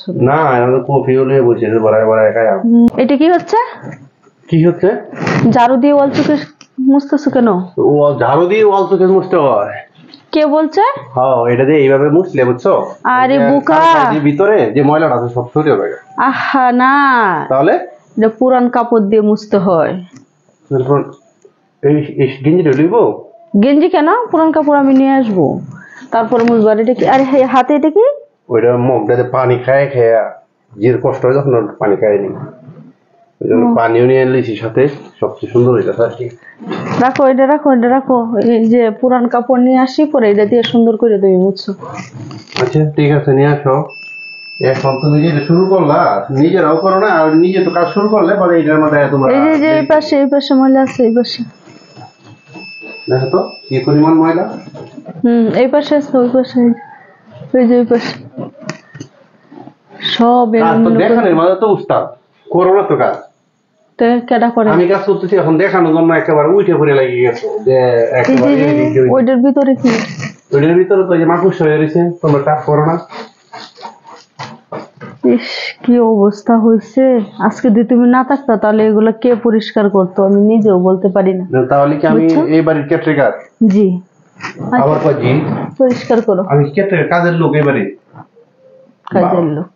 পছন্দ। না আমি কফি হলে বসে বড়াই বড়াই খাই। এটা কি হচ্ছে? কি হচ্ছে? ঝাড়ু দিয়ে ওয়াল চোখে মুছতেছো কেন? ও ঝাড়ু দিয়ে ওয়াল চোখে মুছতে হয়। কে বলছে? হ্যাঁ এটা দিয়ে এইভাবে মুছলে বুঝছো? আরে বোকা, ভিতরে যে ময়লাটা আছে সব সরে যাবে। আহা না, তাহলে এটা পুরান কাপড় দিয়ে মুছতে হয়। এই গেঞ্জিটা লইবো? গেঞ্জি কেন? পুরান কাপড় আমি নিয়ে আসবো, তারপরে মুছবো। আর এটা কি? আরে হাতে এটা কি? ওইটা মুখটাতে পানি খায় খেয়া যে কষ্ট হয় যখন পানি খায়নি, ওই জন্য পানিও নিয়ে এলিছি সাথে, সবচেয়ে সুন্দর হইতেছে আর কি। রাখো এটা, রাখো এটা, রাখো। এই যে পুরান কাপড় নিয়ে আসি, পরে এটা দিয়ে সুন্দর করে তুমি মুছো। আচ্ছা ঠিক আছে নিয়ে আসো। এখন তুমি যেটা শুরু করলা নিজেরাও করো না, আর নিজে তো কাজ শুরু করলে পরে এটার মধ্যে তোমার এই যে এই পাশে ময়লা আছে, এই পাশে দেখো তো কি পরিমাণ ময়লা। এই পাশে আছে, ওই পাশে, ওই যে ওই পাশে সব দেখানোর মাঝে তো উস্তাদ করো না তো কাজ। কেডা করে? আমি কাজ করতেছি এখন দেখানোর জন্য একেবারে উঠে পড়ে লাগিয়ে গেছে যে ওইটার ভিতরে কি? ওইটার ভিতরে তো যে মাকুস হয়ে রয়েছে, তোমরা কাজ করো না। ইস কি অবস্থা হয়েছে আজকে। যদি তুমি না থাকতা তাহলে এগুলো কে পরিষ্কার করতো আমি নিজেও বলতে পারি না। তাহলে কি আমি এই বাড়ির কেটরিকার? জি। আবার কয় জি? পরিষ্কার করো। আমি কেটরিকার, কাজের লোক এবারে। কাজের লোক?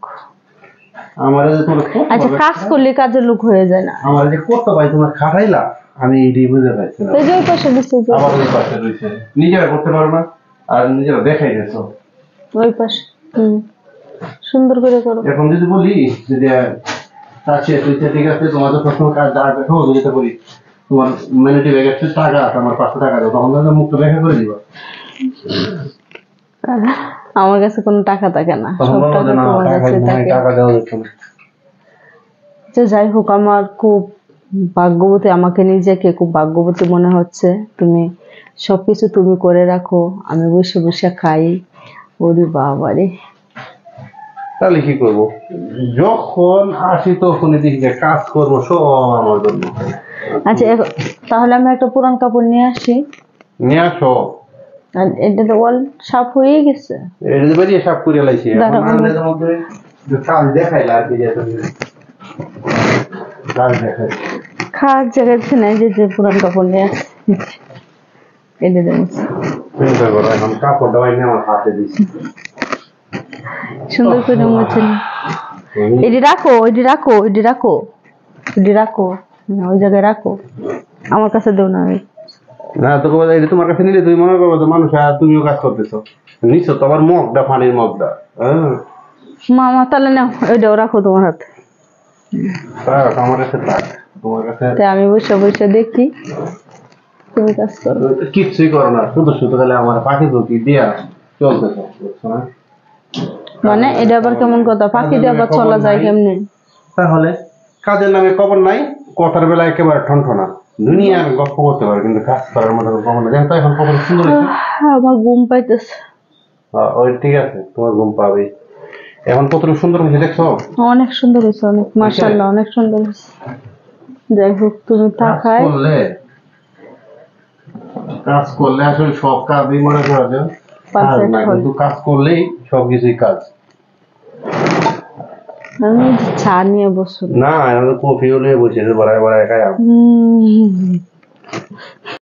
আমার যে তোমার আচ্ছা কাজ করলে কাজের লোক হয়ে যায় না? আমার যে কত ভাই তোমার খাটাইলা আমি এটাই বুঝতে পারছি না। এই যে ওই পাশে বসে, আবার ওই পাশে রয়েছে, নিজেরা করতে পারো না আর নিজেরা দেখাই গেছো। ওই পাশে সুন্দর করে করো। এখন যদি বলি যে আচ্ছা ঠিক আছে, তোমার তো প্রথম কাজ সহযোগিতা করি, তোমার ম্যানেটিভ ব্যাগ আছে টাকা আছে, আমার 500 টাকা দাও, তখন তো মুক্ত ব্যাখ্যা করে দিবা। আমার কাছে কোনো টাকা থাকে না, সব টাকা তোমার কাছে থাকে। টাকা দেওয়া যেত না। যাই হোক, আমার খুব ভাগ্যবতী, আমাকে নিজেকে খুব ভাগ্যবতী মনে হচ্ছে। তুমি সবকিছু তুমি করে রাখো, আমি বসে বসে খাই। ওরে বাবারে, তাহলে কি করবো? যখন আসি তখনই দেখি যে কাজ করবো সব আমার জন্য। আচ্ছা তাহলে আমি একটা পুরান কাপড় নিয়ে আসি। নিয়ে আসো। আর এটা তো ওয়াল সাফ হয়ে গেছে, এটা বেরিয়ে সাফ করে লাইছি। কাজ দেখাইলা আর কি, যে তুমি কাজ দেখাই খাওয়ার জায়গাতে নাই যে পুরান কাপড় নিয়ে আসি। এটা দেন চিন্তা করো, এখন কাপড়টা বাইনে আমার হাতে দিচ্ছি সুন্দর করে মুছে। এটি রাখো, এটি রাখো, এটি রাখো, এটি রাখো, ওই জায়গায় রাখো, আমার কাছে দেও না। না তো এটা তোমার কাছে নিলে তুমি মনে করবো মানুষ আর তুমিও কাজ করতেছো, নিশ্চয় তো আবার মগটা পানির মগটা। মামা তাহলে নাও, ওইটাও রাখো তোমার হাতে। আমার কাছে থাক, তোমার কাছে আমি বসে বসে দেখি তুমি কাজ করো। কিচ্ছুই করো না, শুধু শুধু খালি আমার পাখি চৌকি দিয়া চলতেছো, বুঝছো না? মানে এটা আবার কেমন কথা? পাখি দিয়ে আবার চলা যায় কেমনে? তাহলে কাজের নামে খবর নাই, কথার বেলা একেবারে ঠনঠনা, দুনিয়ার গল্প করতে পারে কিন্তু কাজ করার মতো খবর নাই। যেহেতু এখন খবর সুন্দর হয়েছে, আমার ঘুম পাইতেছে। ওই ঠিক আছে, তোমার ঘুম পাবে। এখন কতটুকু সুন্দর হয়েছে দেখছো? অনেক সুন্দর হয়েছে, অনেক মাশাআল্লাহ, অনেক সুন্দর হয়েছে। যাই হোক, তুমি তাকাই কাজ করলে আসলে সব কাজই মনে করা যায়, কিন্তু কাজ করলেই সবকিছুই কাজ। আমি চা নিয়ে বসুন না, কফি হলে বসে বড়াই বড়াই খাই।